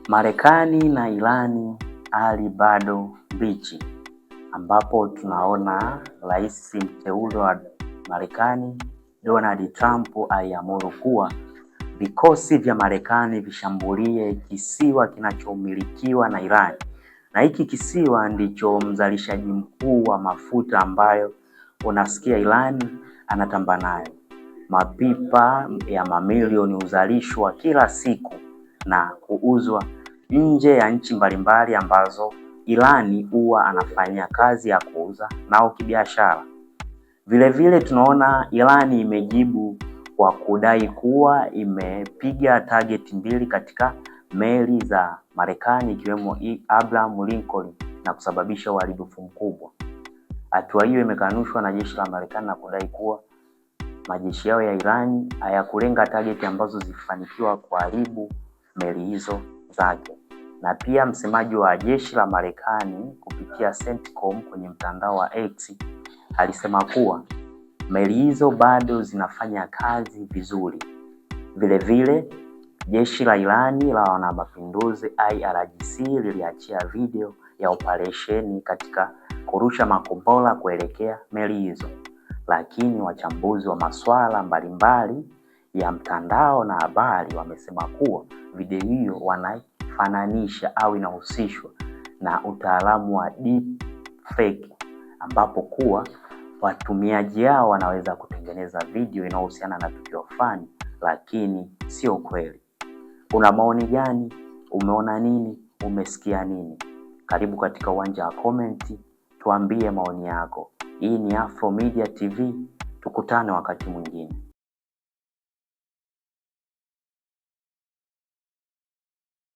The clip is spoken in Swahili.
Marekani na Irani hali bado mbichi, ambapo tunaona rais mteule wa Marekani Donald Trump aliamuru kuwa vikosi vya Marekani vishambulie kisiwa kinachomilikiwa na Irani, na hiki kisiwa ndicho mzalishaji mkuu wa mafuta ambayo unasikia Irani anatamba nayo. Mapipa ya mamilioni huzalishwa kila siku na kuuzwa nje ya nchi mbalimbali ambazo Irani huwa anafanya kazi ya kuuza nao kibiashara. Vile tunaona Irani imejibu kwa kudai kuwa imepiga target mbili katika meli za Marekani ikiwemo Abraham Lincoln na kusababisha uharibifu mkubwa. Hatua hiyo imekanushwa na jeshi la Marekani na kudai kuwa majeshi yao ya Irani hayakulenga target ambazo zilifanikiwa kuharibu meli hizo zake. Na pia msemaji wa jeshi la Marekani kupitia CENTCOM kwenye mtandao wa X alisema kuwa meli hizo bado zinafanya kazi vizuri. Vile jeshi la Irani la wanamapinduzi IRGC liliachia video ya operesheni katika kurusha makombora kuelekea meli hizo. Lakini wachambuzi wa masuala mbalimbali ya mtandao na habari wamesema kuwa video hiyo wanafananisha au inahusishwa na utaalamu wa deep fake, ambapo kuwa watumiaji hao wanaweza kutengeneza video inayohusiana na tukio fulani lakini sio kweli. Una maoni gani? Umeona nini? Umesikia nini? Karibu katika uwanja wa comment, tuambie maoni yako. Hii ni Afro Media TV, tukutane wakati mwingine.